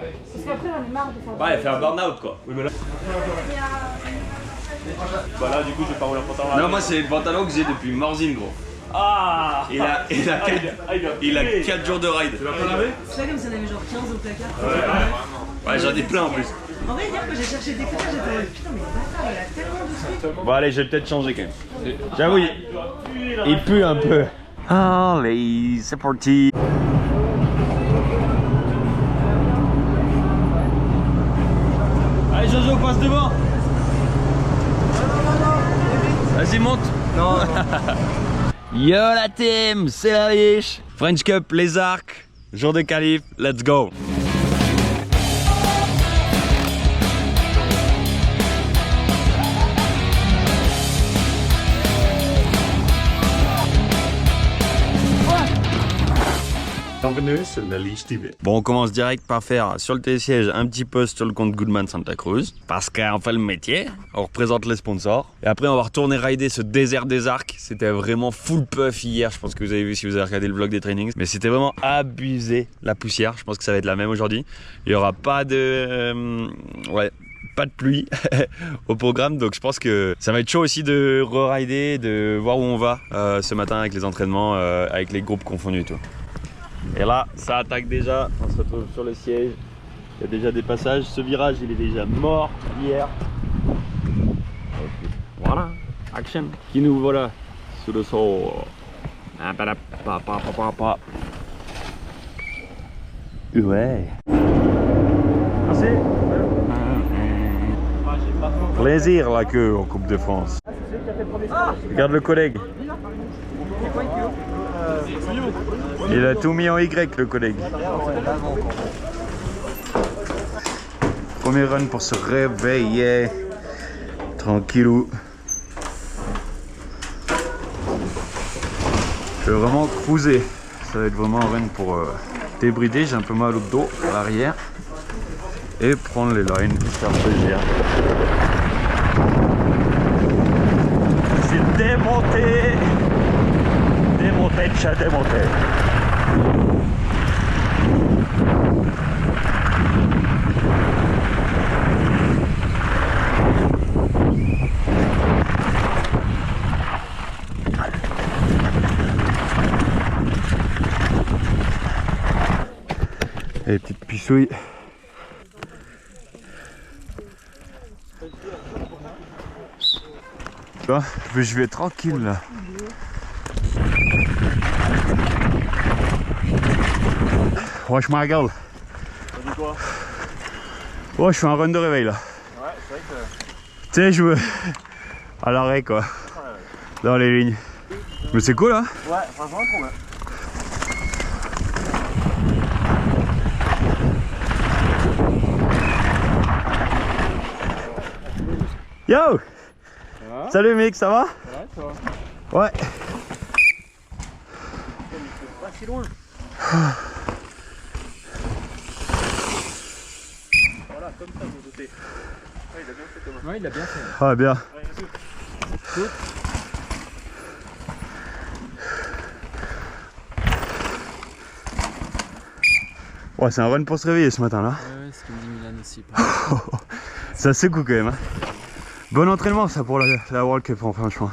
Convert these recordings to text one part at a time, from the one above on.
Parce qu'après, j'en ai marre de faire. Ouais, fait un burn-out quoi. Oui, mais là. Bah là, du coup, j'ai pas roulé un pantalon. Non, moi, c'est le pantalon que j'ai depuis Morzine, gros. Ah. Il a 4 jours de ride. Tu l'as pas lavé? C'est là comme si on avait genre 15 au placard. Ouais, j'en ai plein en plus. En vrai, hier, quand j'ai cherché des couverts, j'étais en mode putain, mais le bâtard, il a tellement de trucs. Bon, allez, je vais peut-être changer quand même. J'avoue, il pue un peu. Allez, c'est parti. Allez, Jojo, passe devant. Vas-y, monte. Non. Yo la team, c'est la liche. French Cup, les arcs, jour de qualif, let's go. Bienvenue sur la Liche TV. Bon, on commence direct par faire sur le télésiège un petit post sur le compte Goodman Santa Cruz. Parce qu'on fait le métier, on représente les sponsors. Et après, on va retourner rider ce désert des arcs. C'était vraiment full puff hier. Je pense que vous avez vu si vous avez regardé le vlog des trainings. Mais c'était vraiment abusé la poussière. Je pense que ça va être la même aujourd'hui. Il n'y aura pas de. Pas de pluie au programme, donc je pense que ça va être chaud aussi de re-rider, de voir où on va ce matin avec les entraînements, avec les groupes confondus et tout. Et là, ça attaque déjà, on se retrouve sur le siège, il y a déjà des passages, ce virage il est déjà mort hier. Voilà, action, qui nous voilà sous le sol. Ouais. Merci. Plaisir la queue en Coupe de France. Regarde le collègue. Il a tout mis en Y le collègue. Premier run pour se réveiller. Tranquillou. Je vais vraiment cruiser. Ça va être vraiment un run pour débrider. J'ai un peu mal au dos à l'arrière. Et prendre les lines et faire plaisir. C'est démonté. Démonté, chat démonté. Et les petites pissouilles. Bon, je vais tranquille là. Ouais, je me regarde. T'as dit quoi? Ouais, je fais un run de réveil là. Ouais, c'est vrai que. Tu sais, je veux. À l'arrêt quoi. Dans les lignes. Mais c'est cool hein? Ouais, franchement, trop bien. Yo! Salut mec, ça va? Ouais, ça va. Ouais. Pas si loin. Voilà, comme ça, vous doutez. Ouais, il a bien fait Thomas. Ouais, il a bien fait. Ah bien. Ouais, Ouais, c'est un run pour se réveiller ce matin là. Ouais, ce que me dit Milan aussi. Ça secoue quand même. Hein. Bon entraînement ça pour la World Cup franchement.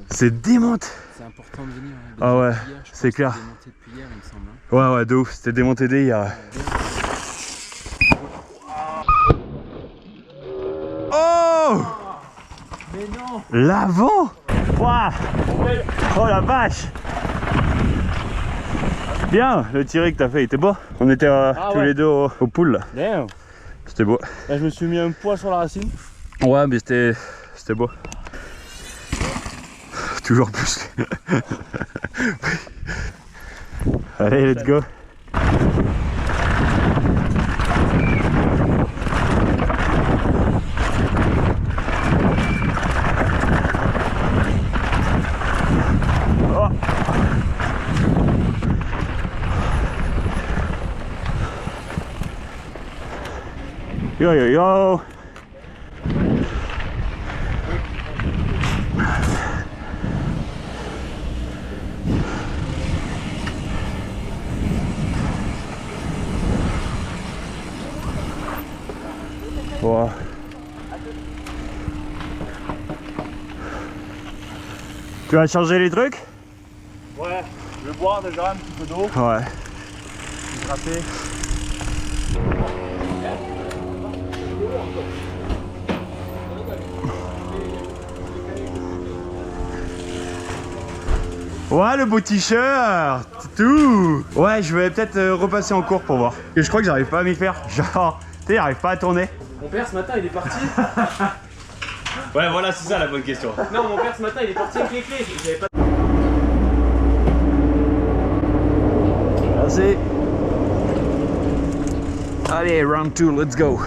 C'est démonte. C'est important de venir. Hein, Ah ouais, c'est clair. démonté depuis hier, il me semble. Hein. Ouais, de ouf. C'était démonté dès hier. Oh! mais non! L'avant! Ouah! Oh la vache! Bien, le tiré que t'as fait, il était beau. On était tous les deux au pool là. Damn! C'était beau. Là, je me suis mis un poids sur la racine. Ouais, mais c'était beau. Toujours plus. Allez, let's go. Oh. Yo yo yo. Wow. Tu vas changer les trucs? Ouais, je vais boire déjà un petit peu d'eau. Ouais. Hydrater. Ouais, le beau t-shirt, tout. Ouais, je vais peut-être repasser en cours pour voir. Et je crois que j'arrive pas à m'y faire. Genre, tu sais, j'arrive pas à tourner. Mon père ce matin il est parti. Ouais, voilà, c'est ça la bonne question. Non, mon père ce matin il est parti avec les clés. J'avais pas. Merci. Allez, round 2, let's go.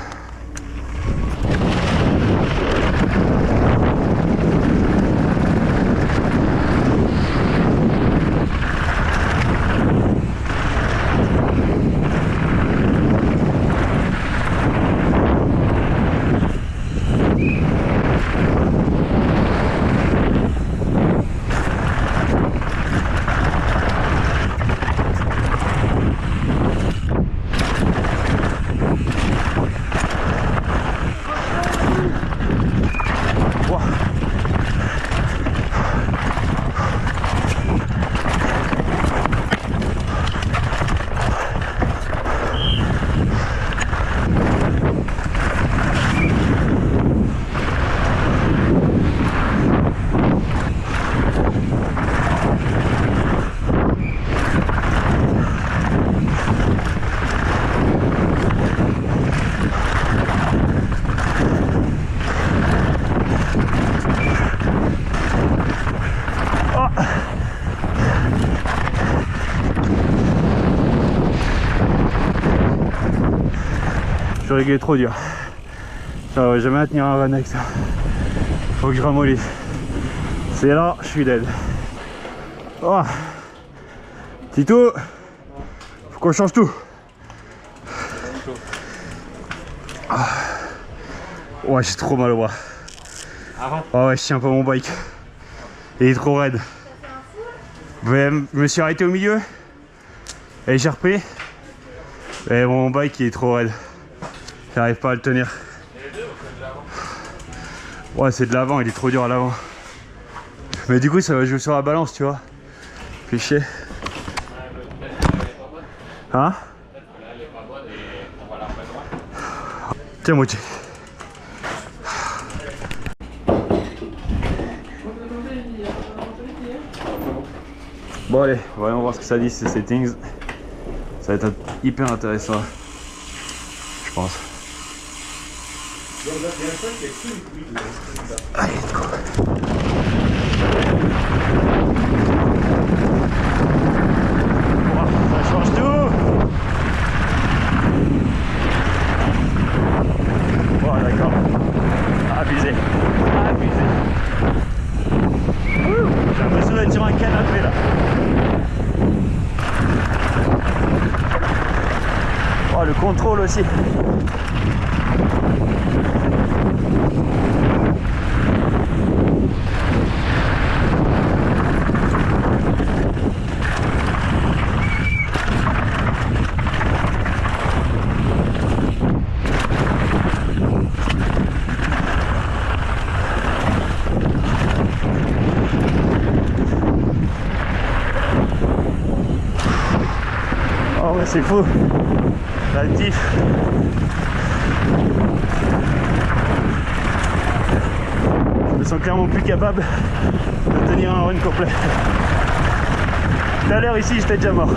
Je suis réglé trop dur. Ça va jamais tenir un run avec ça. Faut que je ramollisse. C'est là, je suis dead. Oh. Tito, faut qu'on change tout. Ah. Ouais, j'ai trop mal au bras. Oh ouais, je tiens pas mon bike. Il est trop raide. Je me suis arrêté au milieu. Et j'ai repris. Et mon bike il est trop raide. J'arrive pas à le tenir. Ouais, c'est de l'avant, il est trop dur à l'avant. Mais du coup, ça va jouer sur la balance, tu vois. Fait chier. Hein? Tiens, moitié. Bon, allez, voyons voir ce que ça dit, ces settings. Ça va être hyper intéressant. Je pense. Allez, let's go. Ça change tout. Bon, d'accord. Abusé. Abusé. J'ai l'impression d'être sur un canapé là. Oh, le contrôle aussi. Oh ouais, c'est fou. Actif. Je me sens clairement plus capable de tenir un run complet. Tout à l'heure ici j'étais déjà mort.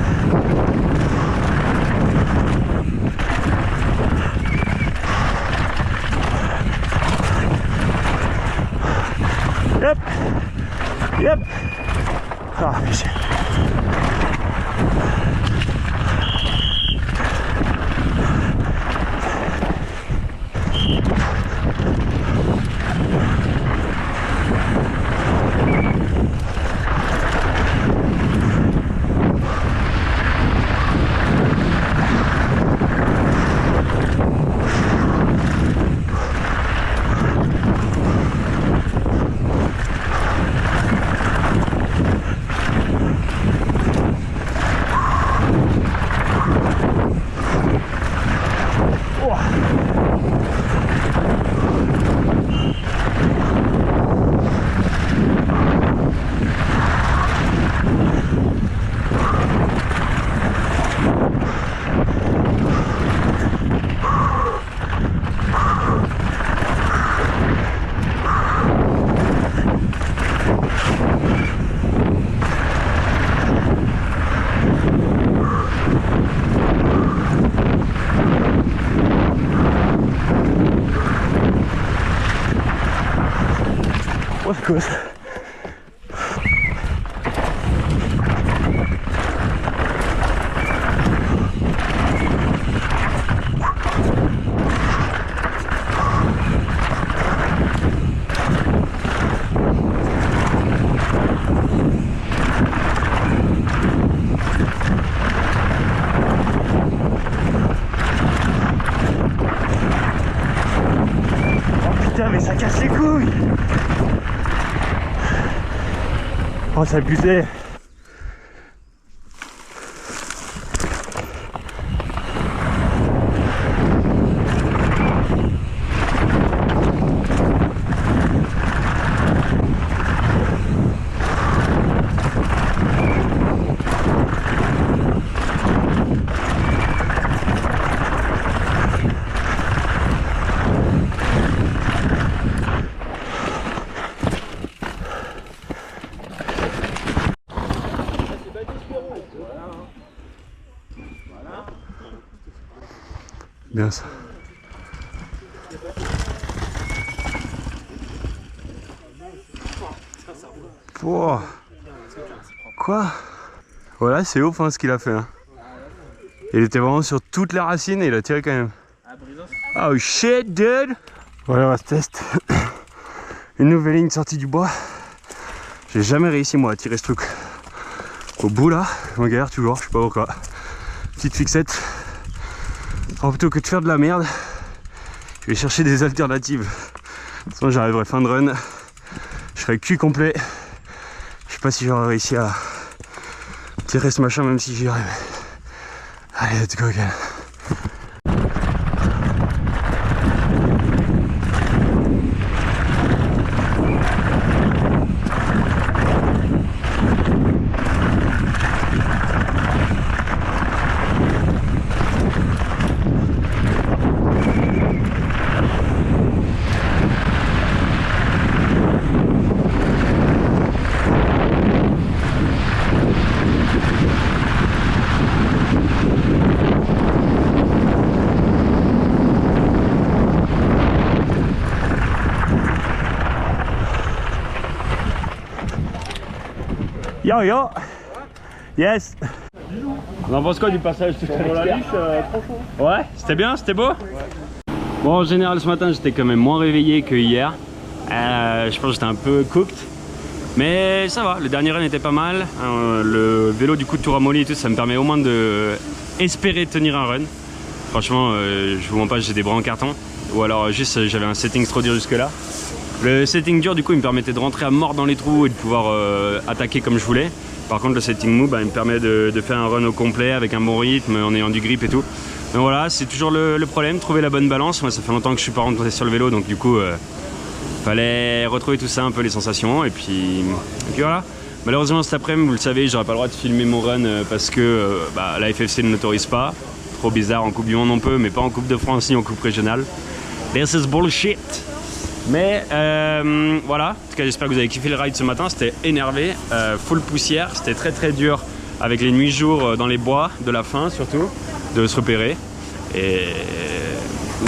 Yep. Yep. Ah, péché. cause. Putain, mais ça casse les couilles. Oh, c'est abusé. Bien ça. Wow. Quoi? Voilà, c'est ouf hein, ce qu'il a fait. Hein. Il était vraiment sur toutes les racines et il a tiré quand même. Oh shit, dude! Voilà, on va se tester. Une nouvelle ligne sortie du bois. J'ai jamais réussi moi à tirer ce truc. Au bout là, on galère toujours, je sais pas pourquoi. Petite fixette. Alors plutôt que de faire de la merde, je vais chercher des alternatives. Sinon j'arriverai fin de run, je serai cul complet. Je sais pas si j'aurai réussi à tirer ce machin même si j'y arrive. Allez, let's go again. Yo yo. Yes. On en pense quoi du passage tout à l'heure? Ouais, c'était bien, c'était beau. Bon, en général ce matin j'étais quand même moins réveillé que hier. Je pense que j'étais un peu cooked. Mais ça va, le dernier run était pas mal. Le vélo du coup de tout ramolli et tout, ça me permet au moins de espérer tenir un run. Franchement, je vous mens pas, j'ai des bras en carton. Ou alors juste j'avais un setting trop dur jusque là. Le setting dur du coup il me permettait de rentrer à mort dans les trous et de pouvoir attaquer comme je voulais. Par contre le setting mou il me permet de faire un run au complet avec un bon rythme en ayant du grip et tout. Donc voilà, c'est toujours le problème, trouver la bonne balance. Moi ça fait longtemps que je suis pas rentré sur le vélo donc du coup fallait retrouver tout ça, un peu les sensations et puis voilà. Malheureusement cet après-midi vous le savez j'aurai pas le droit de filmer mon run parce que la FFC ne l'autorise pas. Trop bizarre, en Coupe du Monde on peut mais pas en Coupe de France ni en Coupe régionale. This is bullshit. Mais voilà, en tout cas j'espère que vous avez kiffé le ride ce matin, c'était énervé, full poussière, c'était très dur avec les nuits-jours dans les bois de la fin surtout, de se repérer. Et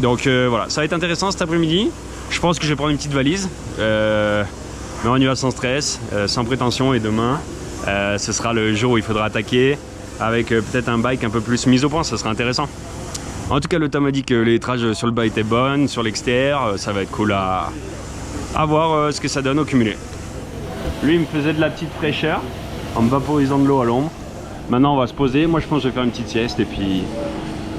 donc voilà, ça va être intéressant cet après-midi, je pense que je vais prendre une petite valise, mais on y va sans stress, sans prétention et demain ce sera le jour où il faudra attaquer avec peut-être un bike un peu plus mis au point, ça sera intéressant. En tout cas, le temps m'a dit que les l'étrage sur le bas était bonne, sur l'extérieur, ça va être cool à voir ce que ça donne au cumulé. Lui, il me faisait de la petite fraîcheur en me vaporisant de l'eau à l'ombre. Maintenant, on va se poser. Moi, je pense que je vais faire une petite sieste et puis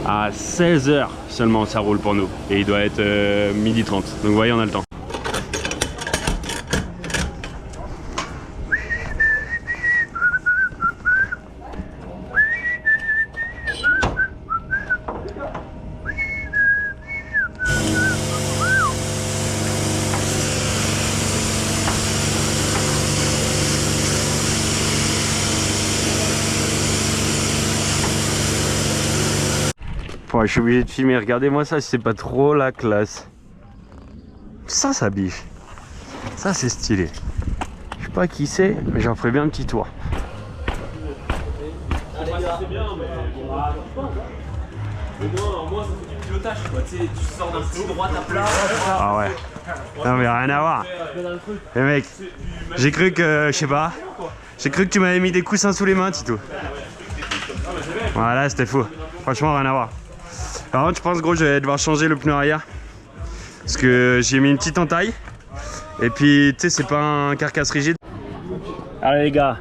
à 16 h seulement, ça roule pour nous. Et il doit être 12h30. Donc, vous voyez, on a le temps. Ouais, je suis obligé de filmer, regardez-moi ça, c'est pas trop la classe. Ça biche. Ça c'est stylé. Je sais pas qui c'est, mais j'en ferai bien un petit tour. Au moins, ça fait du pilotage, quoi. Tu sais, tu sors d'un petit droit à plat. Ah ouais. Non mais rien à voir. Eh mec, j'ai cru que, je sais pas, j'ai cru que tu m'avais mis des coussins sous les mains, Tito. Voilà, c'était faux. Franchement, rien à voir. Par contre, je pense, gros, je vais devoir changer le pneu arrière. Parce que j'ai mis une petite entaille. Et puis, tu sais, c'est pas un carcasse rigide. Allez les gars,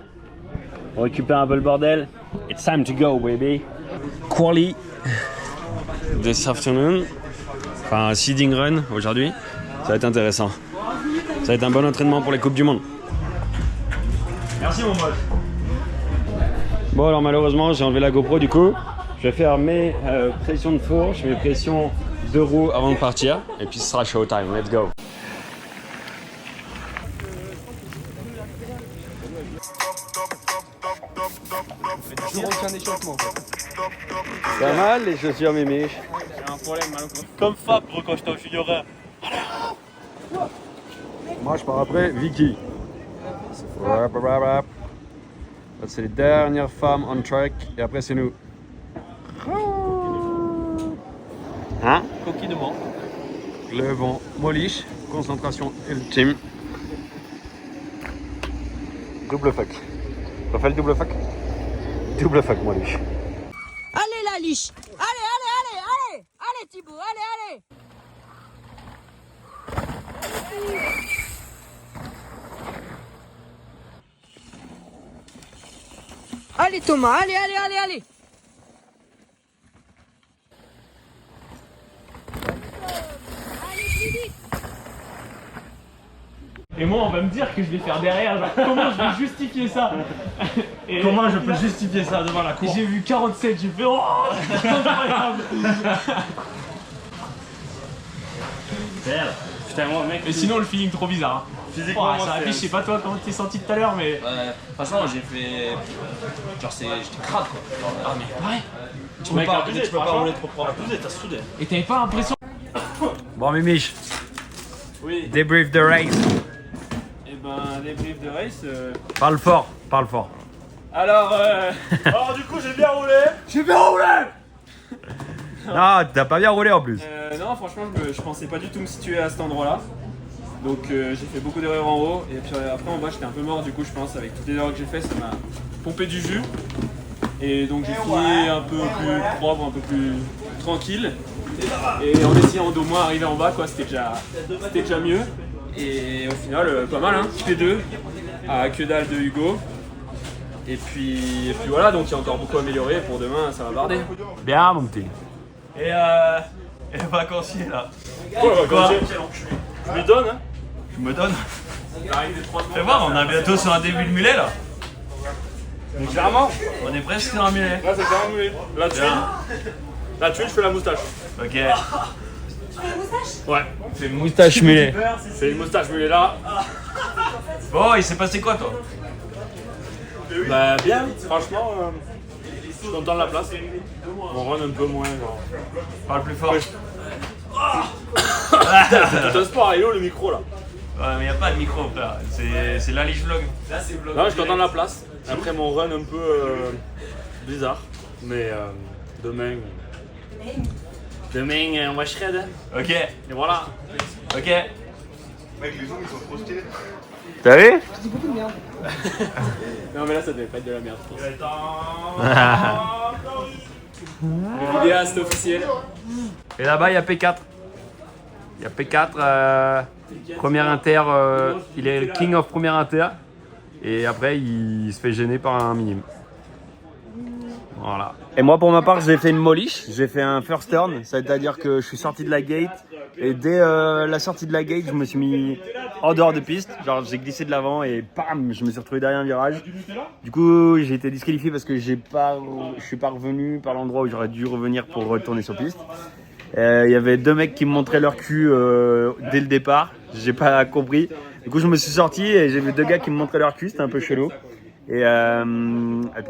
on récupère un peu le bordel. It's time to go, baby. Quali this afternoon. Enfin, seeding run aujourd'hui. Ça va être intéressant. Ça va être un bon entraînement pour les Coupes du Monde. Merci mon pote. Bon alors malheureusement j'ai enlevé la GoPro du coup. Je vais faire mes pressions de fourche, mes pressions de roue avant de partir. Et puis ce sera showtime, let's go. Pas mal les chaussures mémé. J'ai un problème, comme Fab, quand je t'en figurera. Moi je pars après Vicky. C'est les dernières femmes on track et après c'est nous. Hein? Coquille de vent. Le vent molliche, concentration ultime. Double fuck. On fait le double fuck? Double fuck molliche. Allez la liche. Allez Thibaut, allez. Allez Thomas, allez. Et moi, on va me dire que je vais faire derrière. Genre, comment je vais justifier ça? Et comment je peux justifier ça devant la cour? J'ai vu 47, j'ai fait oh, c'est incroyable. Putain, moi, mec. Mais sinon, le feeling trop bizarre. Physiquement, Ça affiche, je sais pas toi comment t'es senti tout à l'heure, mais. Franchement, j'ai fait. Genre, j'étais crade quoi. Ah, mais ouais. Tu peux pas rouler trop propre. T'as soudé. Et t'avais pas l'impression. Bon Mimiche, Oui. débrief de race. Et ben, débrief de race. Parle fort. Alors, Alors, du coup, j'ai bien roulé. Non, t'as pas bien roulé en plus. non, franchement, je pensais pas du tout me situer à cet endroit-là. Donc, j'ai fait beaucoup d'erreurs en haut. Et puis après, en bas, j'étais un peu mort. Du coup, je pense, avec toutes les erreurs que j'ai fait, ça m'a pompé du jus. Et donc, j'ai fini un peu plus propre, un peu plus tranquille. Et en essayant d'au moins arriver en bas, quoi, c'était déjà mieux. Et au final, pas mal, hein. P2 à que dalle de Hugo. Et puis voilà, donc il y a encore beaucoup à améliorer. Pour demain, ça va barder. Bien mon petit. Et le vacancier là. Quoi? Je lui donne, hein. Je me donne. Fais voir, on est bientôt sur un début de mulet là. Donc clairement, on est presque sur un mulet. Là, c'est carrément mulet. La tuile, je fais la moustache. Ok. Ouais. C'est une moustache mulet. C'est une moustache mulet là. Bon, il s'est passé quoi toi? Bah bien, franchement, je suis content de la place. On run un peu moins, genre. Parle plus fort. C'est un sport, il est où le micro là? Ouais, mais y a pas de micro frère, c'est la Liche Vlog. Non, je suis content de la place. Après mon run un peu bizarre. Mais demain, on va shred. Hein. Ok, Et voilà. ok. T'as vu? Non mais là ça devait pas être de la merde. Le vidéaste officiel. Et là-bas, il y a P4. Il y a P4, première inter, il est le king of première inter. Et après, il se fait gêner par un minime. Voilà. Et moi, pour ma part, j'ai fait une molliche. J'ai fait un first turn, c'est-à-dire que je suis sorti de la gate. Et dès la sortie de la gate, je me suis mis en dehors de piste. Genre, j'ai glissé de l'avant et bam, je me suis retrouvé derrière un virage. Du coup, j'ai été disqualifié parce que je suis pas revenu par l'endroit où j'aurais dû revenir pour retourner sur piste. Il y avait deux mecs qui me montraient leur cul dès le départ. J'ai pas compris. Du coup, je me suis sorti et j'ai vu deux gars qui me montraient leur cul. C'était un peu chelou. Et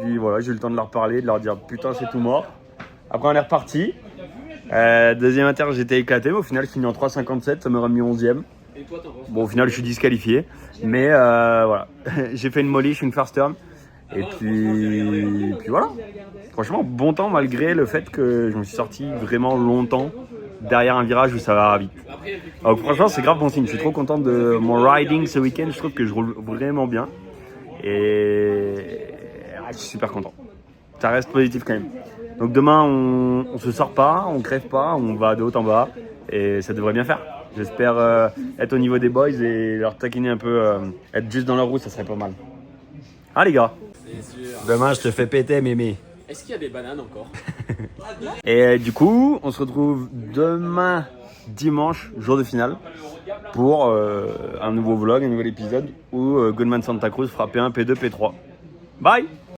puis voilà, j'ai eu le temps de leur parler, de leur dire putain, c'est tout mort. Après, on est reparti. Deuxième inter, j'étais éclaté, mais au final, je finis en 3,57, ça m'aurait mis 11e. Bon, au final, je suis disqualifié. Mais voilà, j'ai fait une molliche, une first turn. Et puis voilà. Franchement, bon temps malgré le fait que je me suis sorti vraiment longtemps derrière un virage où ça va vite. Donc franchement, c'est grave bon signe. Je suis trop content de mon riding ce week-end. Je trouve que je roule vraiment bien. Et je suis super content. Ça reste positif quand même. Donc demain, on se sort pas, on crève pas, on va de haut en bas. Et ça devrait bien faire. J'espère être au niveau des boys et leur taquiner un peu, être juste dans leur roue, ça serait pas mal. Ah les gars, demain je te fais péter mémé. Est-ce qu'il y a des bananes encore? Et du coup, on se retrouve demain dimanche, jour de finale, pour un nouveau vlog, un nouvel épisode où Goodman Santa Cruz fera P1, P2, P3. Bye!